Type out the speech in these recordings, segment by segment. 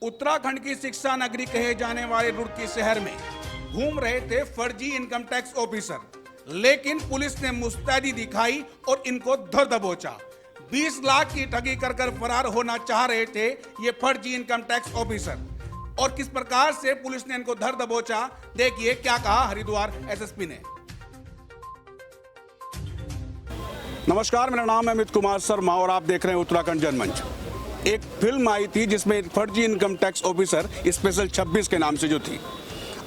उत्तराखंड की शिक्षा नगरी कहे जाने वाले रुड़की शहर में घूम रहे थे फर्जी इनकम टैक्स ऑफिसर, लेकिन पुलिस ने मुस्तैदी दिखाई और इनको धर दबोचा। 20 लाख की ठगी कर फरार होना चाह रहे थे ये फर्जी इनकम टैक्स ऑफिसर, और किस प्रकार से पुलिस ने इनको धर दबोचा, देखिए क्या कहा हरिद्वार एसएसपी ने। नमस्कार, मेरा नाम है अमित कुमार शर्मा और आप देख रहे हैं उत्तराखंड जनमंच। एक फिल्म आई थी जिसमें एक फर्जी इनकम टैक्स ऑफिसर स्पेशल 26 के नाम से जो थी,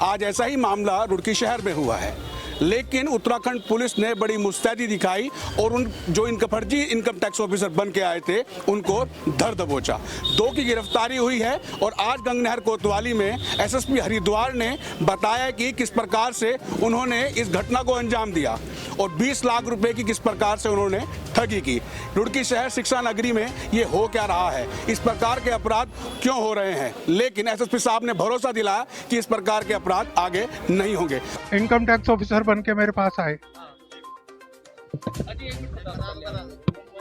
आज ऐसा ही मामला रुड़की शहर में हुआ है। लेकिन उत्तराखंड पुलिस ने बड़ी मुस्तैदी दिखाई और उन जो इनका फर्जी इनकम टैक्स ऑफिसर बन के आए थे उनको धर दबोचा। 2 की गिरफ्तारी हुई है और आज गंगनहर कोतवाली में एसएसपी हरिद्वार ने बताया कि किस प्रकार से उन्होंने इस घटना को अंजाम दिया और 20 लाख रुपए की किस प्रकार से उन्होंने ठगी की। रुड़की शहर शिक्षा नगरी में ये हो क्या रहा है, इस प्रकार के अपराध क्यों हो रहे हैं, लेकिन एसएसपी साहब ने भरोसा दिलाया कि इस प्रकार के अपराध आगे नहीं होंगे। इनकम टैक्स ऑफिसर बन के मेरे पास आए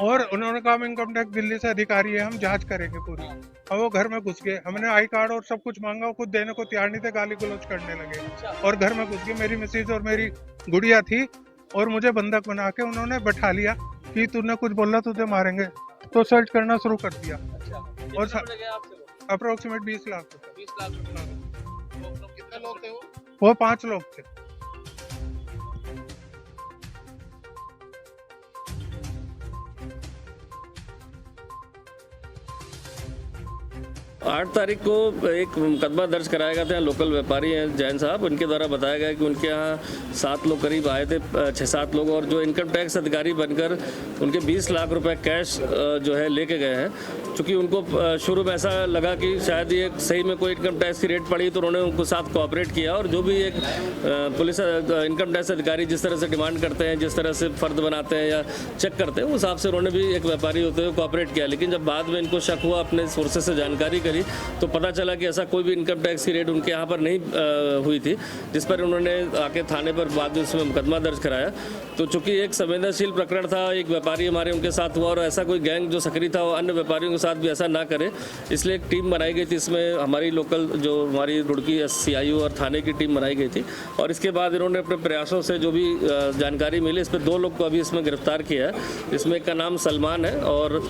और उन्होंने कहा इनकम टैक्स दिल्ली से अधिकारी है, हम जांच करेंगे पूरी। और वो घर में घुस गए, हमने आई कार्ड और सब कुछ मांगा, वो खुद देने को तैयार नहीं थे, गाली गलौज करने लगे और घर में घुस गए। मेरी मिसेज और मेरी गुड़िया थी और मुझे बंधक बना के उन्होंने बैठा लिया कि तूने कुछ बोला तुझे मारेंगे, तो सर्च करना शुरू कर दिया। और अप्रोक्सीमेट 20 लाख। कितने लोग थे वो 5 लोग थे। 8 तारीख को एक मुकदमा दर्ज कराया गया था। लोकल व्यापारी हैं जैन साहब, उनके द्वारा बताया गया कि उनके यहाँ 7 लोग करीब आए थे, 6-7 लोग, और जो इनकम टैक्स अधिकारी बनकर उनके 20 लाख रुपए कैश जो है लेके गए हैं। चूँकि उनको शुरू में ऐसा लगा कि शायद ये सही में कोई इनकम टैक्स की रेट पड़ी, तो उन्होंने उनको साथ कोऑपरेट किया और जो भी एक पुलिस इनकम टैक्स अधिकारी जिस तरह से डिमांड करते हैं, जिस तरह से फ़र्द बनाते हैं या चेक करते हैं, उस हिसाब से उन्होंने भी एक व्यापारी होते हुए कोऑपरेट किया। लेकिन जब बाद में इनको शक हुआ, अपने सोर्सेज से जानकारी करी, तो पता चला कि ऐसा कोई भी इनकम टैक्स की रेट उनके यहाँ पर नहीं हुई थी, जिस पर उन्होंने आके थाने पर बाद में उसमें मुकदमा दर्ज कराया। तो चूंकि एक संवेदनशील प्रकरण था, एक व्यापारी हमारे उनके साथ हुआ और ऐसा कोई गैंग जो सक्रिय था वो अन्य व्यापारियों के साथ भी ऐसा ना करे, इसलिए एक टीम बनाई गई थी। इसमें हमारी लोकल जो हमारी रुड़की CIO और थाने की टीम बनाई गई थी और इसके बाद इन्होंने अपने प्रयासों से जो भी जानकारी मिली, इस पर 2 लोग को अभी इसमें गिरफ्तार किया है। इसमें एक का नाम सलमान है और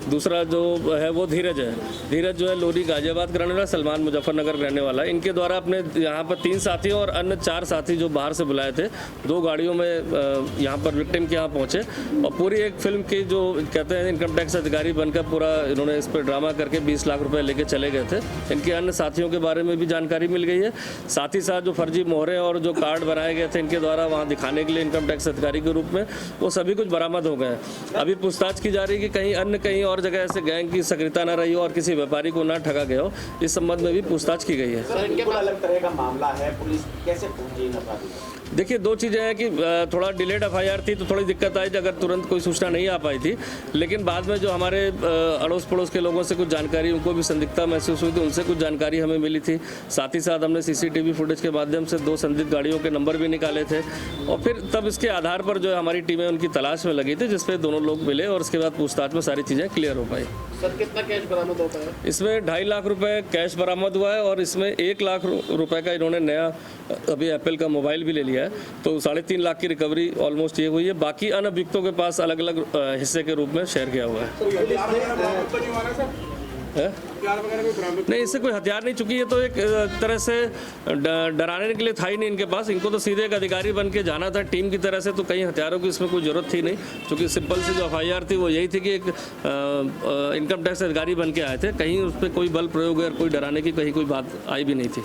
दूसरा जो है वो धीरज है। धीरज जो है लोरी गाजियाबाद का रहने वाला, सलमान मुजफ्फरनगर रहने वाला है। इनके द्वारा अपने यहाँ पर 3 साथियों और अन्य 4 साथी जो बाहर से बुलाए थे, 2 गाड़ियों में यहाँ पर विक्टिम के यहाँ पहुँचे और पूरी एक फिल्म की जो कहते हैं इनकम टैक्स अधिकारी बनकर पूरा इन्होंने इस पर ड्रामा करके 20 लाख रुपए लेके चले गए थे। इनके अन्य साथियों के बारे में भी जानकारी मिल गई है। साथ ही साथ जो फर्जी मोहरें और जो कार्ड बनाए गए थे इनके द्वारा वहाँ दिखाने के लिए इनकम टैक्स अधिकारी के रूप में, वो सभी कुछ बरामद हो गए हैं। अभी पूछताछ की जा रही है कि कहीं और जगह ऐसे गैंग की सक्रियता न रही हो और किसी व्यापारी को ना ठगा गया हो, इस संबंध में भी पूछताछ की गई है। सर, इनके अलग तरह का मामला है, पुलिस कैसे पहुंची इन अपराधियों? देखिए, 2 चीज़ें हैं कि थोड़ा डिलेड FIR थी तो थोड़ी दिक्कत आई अगर तुरंत कोई सूचना नहीं आ पाई थी, लेकिन बाद में जो हमारे अड़ोस पड़ोस के लोगों से कुछ जानकारी, उनको भी संदिग्धता महसूस हुई थी, उनसे कुछ जानकारी हमें मिली थी। साथ ही साथ हमने CCTV फुटेज के माध्यम से 2 संदिग्ध गाड़ियों के नंबर भी निकाले थे और फिर तब इसके आधार पर जो हमारी टीमें उनकी तलाश में लगी थी, जिसपे दोनों लोग मिले और उसके बाद पूछताछ में सारी चीज़ें क्लियर हो पाई। सर, कितना कैश बरामद होता है? इसमें 2.5 लाख रुपए कैश बरामद हुआ है और इसमें 1 लाख रुपए का इन्होंने नया अभी एप्पल का मोबाइल भी ले लिया है, तो 3.5 लाख की रिकवरी ऑलमोस्ट ये हुई है। बाकी अन्य अभियुक्तों के पास अलग अलग हिस्से के रूप में शेयर किया हुआ है। नहीं, इससे कोई हथियार नहीं, चुकी है तो एक तरह से डराने के लिए था ही नहीं इनके पास। इनको तो सीधे एक अधिकारी बन के जाना था टीम की तरह से, तो कहीं हथियारों की इसमें कोई ज़रूरत थी नहीं, क्योंकि सिंपल सी जो FIR थी वो यही थी कि एक इनकम टैक्स अधिकारी बन के आए थे। कहीं उस पर कोई बल प्रयोग या कोई डराने की कहीं कोई बात आई भी नहीं थी।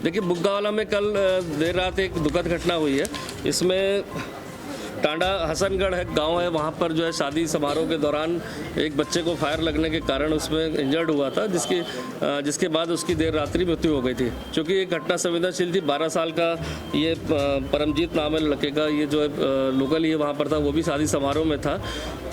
देखिए, बुग्गावाला में कल देर रात एक दुखद घटना हुई है। इसमें टांडा हसनगढ़ है गांव है, वहाँ पर जो है शादी समारोह के दौरान एक बच्चे को फायर लगने के कारण उसमें इंजर्ड हुआ था, जिसके बाद उसकी देर रात्रि मृत्यु हो गई थी। क्योंकि ये घटना संवेदनशील थी। 12 साल का ये परमजीत नाम है लड़के का, ये जो है लोकल ही वहाँ पर था, वो भी शादी समारोह में था।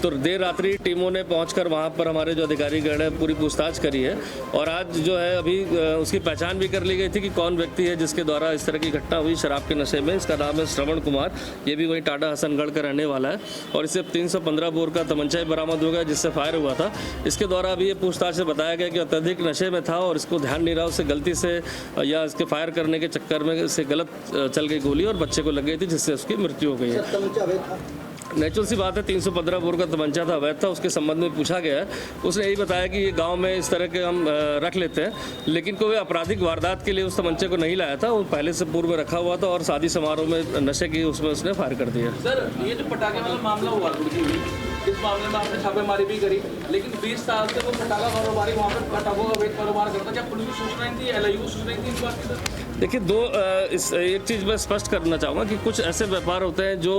तो देर रात्रि टीमों ने पहुंचकर वहाँ पर हमारे जो अधिकारीगण हैं पूरी पूछताछ करी है और आज जो है अभी उसकी पहचान भी कर ली गई थी कि कौन व्यक्ति है जिसके द्वारा इस तरह की घटना हुई शराब के नशे में। इसका नाम है श्रवण कुमार, ये भी वही टांडा हसन आजमगढ़ का रहने वाला है और इसे 315 बोर का तमंचा बरामद हो गया जिससे फायर हुआ था। इसके द्वारा अभी ये पूछताछ से बताया गया कि अत्यधिक नशे में था और इसको ध्यान नहीं रहा, उससे गलती से या इसके फायर करने के चक्कर में इससे गलत चल गई गोली और बच्चे को लग गई थी जिससे उसकी मृत्यु हो गई है। नेचुरल सी बात है, 315 बोर का तमंचा था, अवैध था, उसके संबंध में पूछा गया है। उसने यही बताया कि ये गांव में इस तरह के हम रख लेते हैं, लेकिन कोई आपराधिक वारदात के लिए उस तमंचे को नहीं लाया था, वो पहले से पूर्व में रखा हुआ था और शादी समारोह में नशे की उसमें उसने फायर कर दिया। सर, ये जो पटाखे वाला मामला हुआ रुड़की हुई, इस मामले में आपने छापेमारी भी करी, लेकिन 20 साल से वो पटाखा कारोबारी वहाँ पर पटाखों का अवैध कारोबार करता। क्या पुलिस को सूचना नहीं थी, LIU को सूचना नहीं थी इस बात की? सर देखिए, एक चीज़ मैं स्पष्ट करना चाहूँगा कि कुछ ऐसे व्यापार होते हैं जो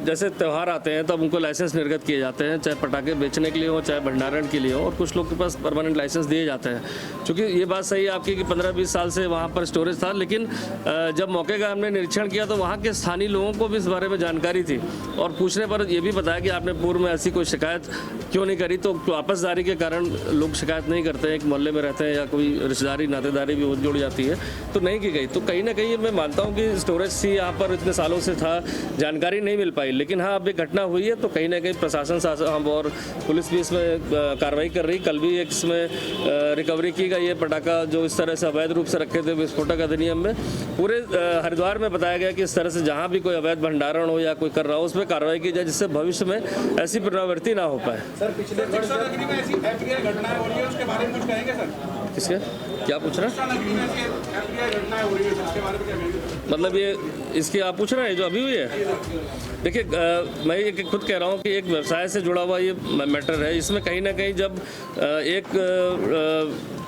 जैसे त्यौहार आते हैं तब उनको लाइसेंस निर्गत किए जाते हैं, चाहे पटाखे बेचने के लिए हो चाहे भंडारण के लिए हो, और कुछ लोग के पास परमानेंट लाइसेंस दिए जाते हैं। क्योंकि ये बात सही है आपकी कि 15-20 साल से वहाँ पर स्टोरेज था, लेकिन जब मौके का हमने निरीक्षण किया तो वहाँ के स्थानीय लोगों को भी इस बारे में जानकारी थी और पूछने पर ये भी बताया कि आपने पूर्व में ऐसी कोई शिकायत क्यों नहीं करी। तो आपसदारी के कारण लोग शिकायत नहीं करते हैं, एक मोहल्ले में रहते हैं या कोई रिश्तेदारी नातेदारी भी जुड़ जाती है तो नहीं की गई। तो कहीं ना कहीं मैं मानता हूँ कि स्टोरेज सी यहाँ पर इतने सालों से था, जानकारी नहीं मिल पाई। लेकिन हाँ, अब एक घटना हुई है तो कहीं ना कहीं प्रशासन हम और पुलिस भी इसमें कार्रवाई कर रही। कल भी एक इसमें रिकवरी की गई है पटाखा जो इस तरह से अवैध रूप से रखे थे विस्फोटक अधिनियम में। पूरे हरिद्वार में बताया गया कि इस तरह से जहाँ भी कोई अवैध भंडारण हो या कोई कर रहा हो उस पर कार्रवाई की जाए जिससे भविष्य में ऐसी पुनरावृत्ति ना हो पाए। सर, पिछले वर्ष ऐसी FBI घटनाएं हो रही है, उसके बारे में कुछ कहेंगे सर? किसके क्या पूछ रहे हैं? मतलब ये इसकी आप पूछ रहे हैं जो अभी हुई है? देखिए, मैं ये खुद कह रहा हूँ कि एक व्यवसाय से जुड़ा हुआ ये मैटर है। इसमें कहीं ना कहीं जब एक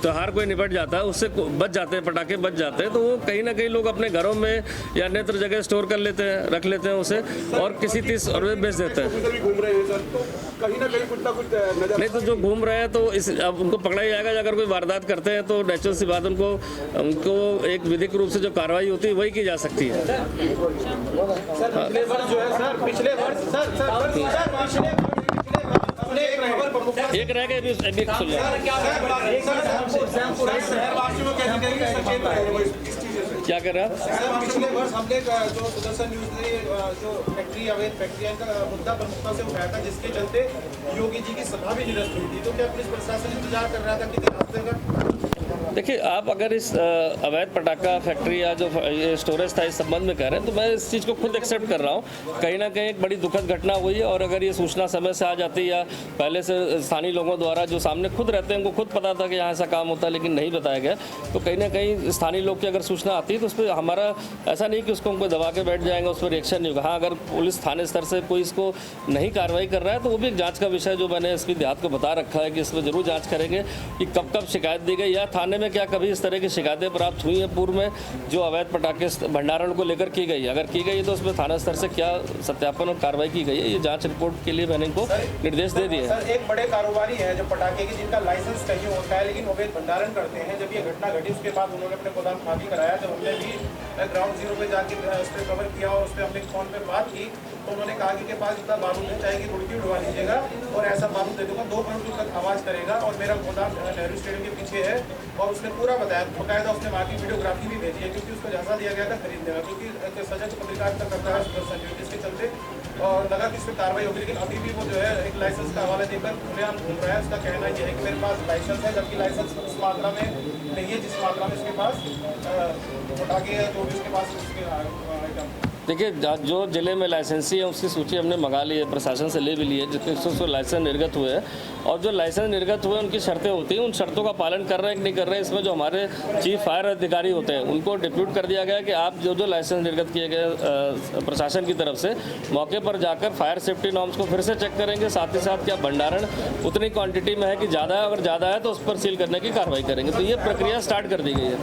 त्यौहार कोई निपट जाता है उससे बच जाते हैं, पटाखे बच जाते हैं, तो वो कहीं ना कहीं लोग अपने घरों में या अन्यत्र जगह स्टोर कर लेते हैं, रख लेते हैं उसे और किसी तीस और वे बेच देते हैं। नहीं तो जो घूम रहे हैं तो अब उनको पकड़ा ही जाएगा। अगर कोई वारदात करते हैं तो नेचुरल सी बात उनको एक विधिक रूप से जो कार्रवाई होती है वही की जा सकती है। पिछले वर्ष जो है सर, पिछले वर्ष एक रह गए अभी सुन क्या कर रहा है? पिछले वर्ष हमने जो सुदर्शन न्यूज ने जो अवैध फैक्ट्रियां का मुद्दा प्रमुखता से उठाया था जिसके चलते योगी जी की सभा भी निरस्त हुई थी, तो क्या पुलिस प्रशासन इंतजार कर रहा था कितने हफ्ते का? देखिए, आप अगर इस अवैध पटाखा फैक्ट्री या जो ये स्टोरेज था इस संबंध में कह रहे हैं तो मैं इस चीज़ को खुद एक्सेप्ट कर रहा हूँ। कहीं ना कहीं एक बड़ी दुखद घटना हुई है और अगर ये सूचना समय से आ जाती या पहले से स्थानीय लोगों द्वारा जो सामने खुद रहते हैं उनको खुद पता था कि यहाँ ऐसा काम होता है लेकिन नहीं बताया गया, तो कहीं ना कहीं स्थानीय लोग की अगर सूचना आती है तो उस पर हमारा ऐसा नहीं कि उसको हम कोई दबा के बैठ जाएंगे, उस पर रिएक्शन नहीं होगा। हाँ, अगर पुलिस थाने स्तर से कोई इसको नहीं कार्रवाई कर रहा है तो वो भी एक जाँच का विषय जो मैंने एसपी देहात को बता रखा है कि इसमें जरूर जाँच करेंगे कि कब कब शिकायत दी गई या थाने में क्या कभी इस तरह की शिकायतें प्राप्त हुई हैं पूर्व में जो अवैध पटाखे भंडारण को लेकर की गई। अगर की गई तो उसमें थाना स्तर से क्या सत्यापन और कार्रवाई की गई है, ये जांच रिपोर्ट के लिए मैंने इनको निर्देश दे दिए। सर, एक बड़े कारोबारी है जो पटाखे की जिनका लाइसेंस कहीं होता है लेकिन अवैध भंडारण करते हैं। जब ये घटना घटी उसके बाद उन्होंने अपने गोदाम खाली कराया, जब हमने भी ग्राउंड जीरो पे जाके उस पर कवर किया और उस पर हमने फोन पे बात की तो उन्होंने कहा कि के पास जितना बारूद है चाहे कि रुड़की उड़वा लीजिएगा और ऐसा बारूद दे दूंगा 2 करोड़ तक आवाज़ करेगा और मेरा गोदाम नेहरू स्टेडियम के पीछे है। और उसने पूरा बताया, बाकायदा उसने वहाँ की वीडियोग्राफी भी भेजी है क्योंकि उसको झांसा दिया गया था खरीदने का, क्योंकि सजग पत्रकारिता करता है सुदर्शन न्यूज, जिसके चलते और लगा कि इस पर कार्रवाई होगी। लेकिन अभी भी वो जो है एक लाइसेंस का हवाला देकर खुलेआम घूम रहा है। उसका कहना ये है कि मेरे पास लाइसेंस है, जबकि लाइसेंस उस मात्रा में नहीं है जिस मात्रा में उसके पास पटाखे है जो भी उसके पास उसके आइटम। देखिए, जो जिले में लाइसेंसी है उसकी सूची हमने मंगा ली है, प्रशासन से ले भी ली है जितने उसको लाइसेंस निर्गत हुए हैं और जो लाइसेंस निर्गत हुए उनकी शर्तें होती हैं, उन शर्तों का पालन कर रहे हैं कि नहीं कर रहे हैं। इसमें जो हमारे चीफ फायर अधिकारी होते हैं उनको डिप्यूट कर दिया गया कि आप जो लाइसेंस निर्गत किए गए प्रशासन की तरफ से मौके पर जाकर फायर सेफ्टी नॉर्म्स को फिर से चेक करेंगे, साथ ही साथ क्या भंडारण उतनी क्वान्टिटी में है कि ज़्यादा है, अगर ज़्यादा है तो उस पर सील करने की कार्रवाई करेंगे। तो ये प्रक्रिया स्टार्ट कर दी गई है।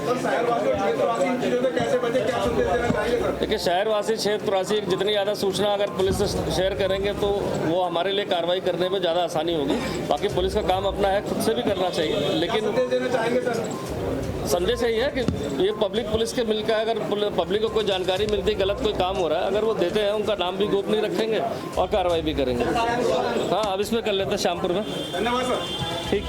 देखिए, शहरवासी क्षेत्रवासी जितनी ज़्यादा सूचना अगर पुलिस से शेयर करेंगे तो वो हमारे लिए कार्रवाई करने में ज़्यादा आसानी होगी। बाकी पुलिस का काम अपना है, खुद से भी करना चाहिए, लेकिन संदेश यही है कि ये पब्लिक पुलिस के मिलकर अगर पब्लिक को कोई जानकारी मिलती है गलत कोई काम हो रहा है, अगर वो देते हैं उनका नाम भी गोपनीय रखेंगे और कार्रवाई भी करेंगे। हाँ, अब इसमें कर लेते हैं शामपुर में। धन्यवाद सर। ठीक।